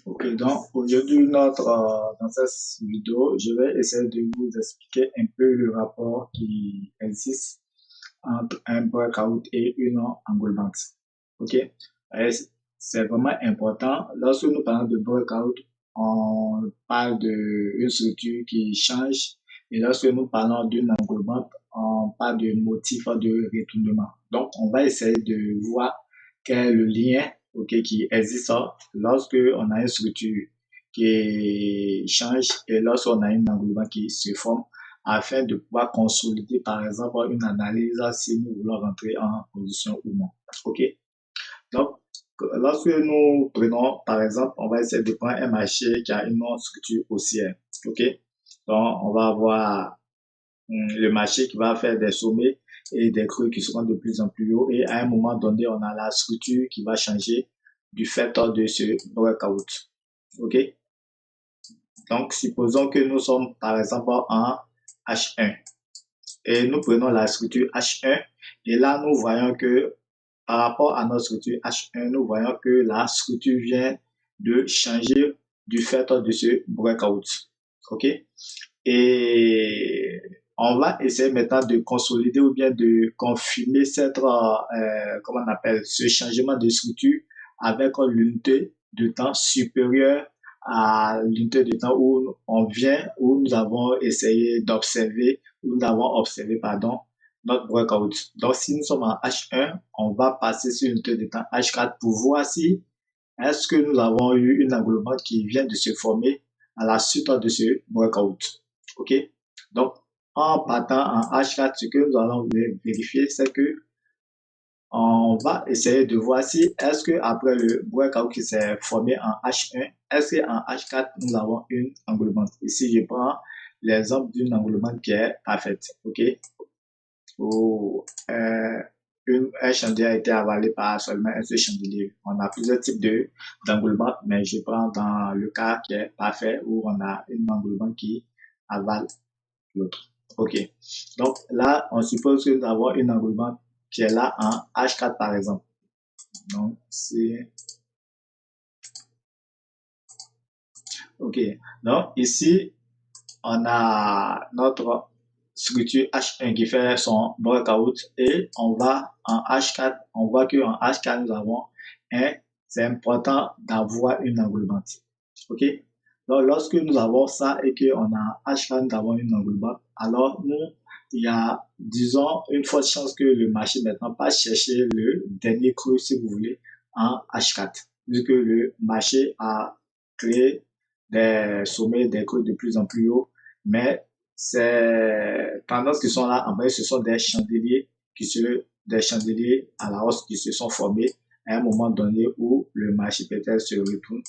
Ok, donc aujourd'hui, dans cette vidéo, je vais essayer de vous expliquer un peu le rapport qui existe entre un breakout et une enrollment. Ok, c'est vraiment important. Lorsque nous parlons de breakout, on parle d'une structure qui change. Et lorsque nous parlons d'une enrollment, on parle de motif de retournement. Donc, on va essayer de voir quel est le lien qui existe lorsque on a une structure qui change et lorsqu'on a une enroullement qui se forme afin de pouvoir consolider par exemple une analyse si nous voulons rentrer en position ou non. Ok. Donc, lorsque nous prenons par exemple, on va essayer de prendre un marché qui a une structure haussière. Ok. Donc, on va avoir le marché qui va faire des sommets et des creux qui seront de plus en plus hauts et à un moment donné, on a la structure qui va changer du fait de ce breakout. Ok? Donc, supposons que nous sommes par exemple en H1 et nous prenons la structure H1 et là, nous voyons que par rapport à notre structure H1, nous voyons que la structure vient de changer du fait de ce breakout. Ok? Et on va essayer maintenant de consolider ou bien de confirmer comment on appelle, ce changement de structure avec l'unité de temps supérieure à l'unité de temps où on vient, où nous avons essayé d'observer, où nous avons observé, pardon, notre breakout. Donc, si nous sommes en H1, on va passer sur l'unité de temps H4 pour voir si est-ce que nous avons eu une englobement qui vient de se former à la suite de ce breakout. Ok, donc en partant en H4, ce que nous allons vérifier, c'est que on va essayer de voir si est-ce que après le breakout qui s'est formé en H1, est-ce qu'en H4 nous avons une englobement. Ici, je prends l'exemple d'une englobement qui est parfaite. Ok, où un chandelier a été avalé par seulement un seul chandelier. On a plusieurs types d'englobement, mais je prends dans le cas qui est parfait où on a une englobement qui avale l'autre. Ok. Donc là, on suppose que nous avons une englobement qui est là en H4 par exemple. Donc c'est ok. Donc ici, on a notre structure H1 qui fait son breakout et on va en H4, on voit qu'en H4 nous avons c'est important d'avoir une englobante. Ok? Donc lorsque nous avons ça et qu'on a H4, nous avons une englobante, alors il y a, disons, une forte chance que le marché maintenant pas chercher le dernier creux, si vous voulez, en H4, vu que le marché a créé des sommets, des creux de plus en plus haut, mais ces tendances qui sont là, en fait, ce sont des chandeliers à la hausse qui se sont formés à un moment donné où le marché peut-être se retourne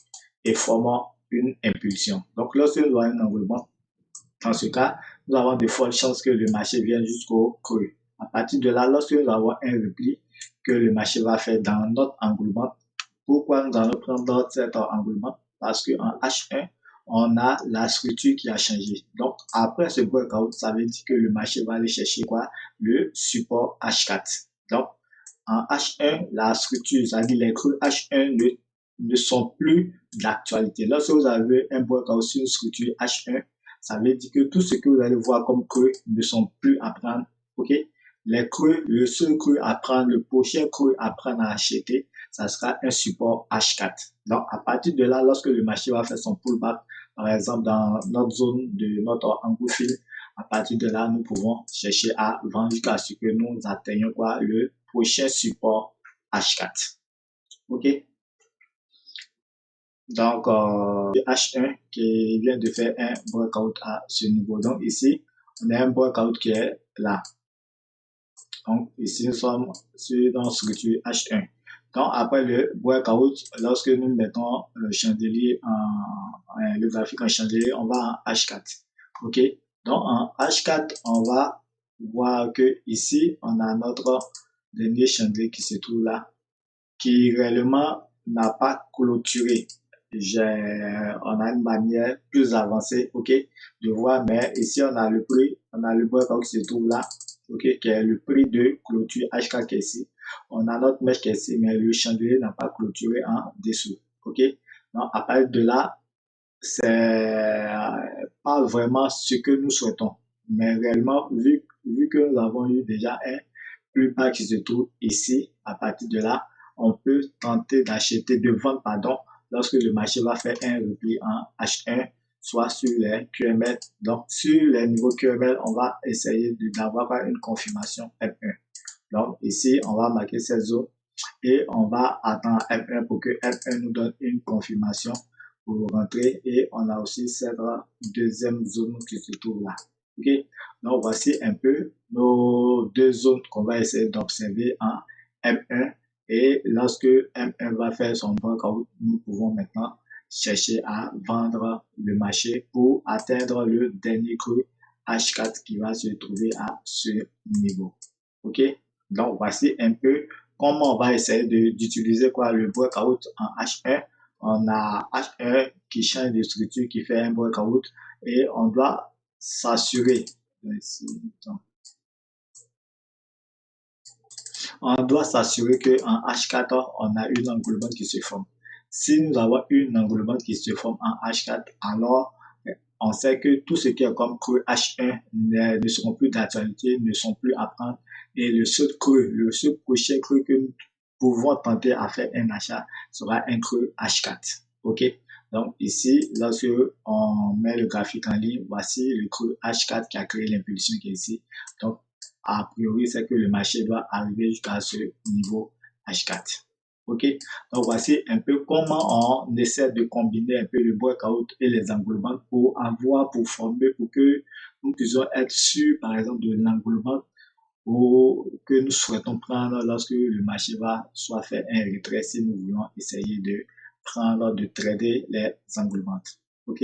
et forme une impulsion. Donc, lorsque nous avons un enroulement, dans ce cas, nous avons de fortes chances que le marché vienne jusqu'au creux. À partir de là, lorsque nous avons un repli que le marché va faire dans notre enroulement, pourquoi nous allons prendre cet enroulement? Parce qu'en H1, on a la structure qui a changé. Donc, après ce breakout, ça veut dire que le marché va aller chercher quoi? Le support H4. Donc, en H1, la structure, c'est-à-dire les creux H1 ne sont plus d'actualité. Lorsque vous avez un breakout sur une structure H1, ça veut dire que tout ce que vous allez voir comme creux ne sont plus à prendre. Ok? Les creux, le seul creux à prendre, le prochain creux à prendre à acheter, ça sera un support H4. Donc, à partir de là, lorsque le marché va faire son pullback, par exemple, dans notre zone de notre engouffre, à partir de là, nous pouvons chercher à vendre jusqu'à ce que nous atteignions quoi, le prochain support H4. OK? Donc, H1 qui vient de faire un breakout à ce niveau. Donc, ici, on a un breakout qui est là. Donc, ici, nous sommes sur dans structure H1. Donc, après le breakout, lorsque nous mettons le chandelier le graphique en chandelier, on va en H4. OK? Donc, en H4, on va voir que ici, on a notre dernier chandelier qui se trouve là, qui réellement n'a pas clôturé. On a une manière plus avancée, ok, de voir, mais ici, on a le prix, on a le breakout qui se trouve là, ok, qui est le prix de clôture HK qui est ici. On a notre mèche qui est ici, mais le chandelier n'a pas clôturé en dessous, ok. Donc, à partir de là, c'est pas vraiment ce que nous souhaitons. Mais réellement, vu que nous avons eu déjà un plus bas qui se trouve ici, à partir de là, on peut tenter d'acheter, de vendre, pardon, lorsque le marché va faire un repli en H1, soit sur les QML. Donc, sur les niveaux QML, on va essayer d'avoir une confirmation F1. Donc, ici, on va marquer cette zone et on va attendre F1 pour que F1 nous donne une confirmation pour rentrer et on a aussi cette deuxième zone qui se trouve là. Ok, donc voici un peu nos deux zones qu'on va essayer d'observer en M1 et lorsque M1 va faire son breakout, nous pouvons maintenant chercher à vendre le marché pour atteindre le dernier creux H4 qui va se trouver à ce niveau. Ok, donc voici un peu comment on va essayer d'utiliser quoi le breakout en H1. On a H1 qui change de structure, qui fait un breakout et on doit s'assurer. On doit s'assurer qu'en H4, on a une englobante qui se forme. Si nous avons une englobante qui se forme en H4, alors on sait que tout ce qui est comme creux H1 ne seront plus d'actualité, ne sont plus à prendre. Et le seul prochain creux que nous pouvons tenter à faire un achat sera un creux H4. OK? Donc ici, lorsque on met le graphique en ligne, voici le creux H4 qui a créé l'impulsion qui est ici. Donc, a priori, c'est que le marché doit arriver jusqu'à ce niveau H4. OK? Donc, voici un peu comment on essaie de combiner un peu le breakout et les englobants pour former, pour que nous puissions être sûrs, par exemple, de l'englobant que nous souhaitons prendre lorsque le marché va soit faire un retrait si nous voulons essayer de trader les englobantes. OK?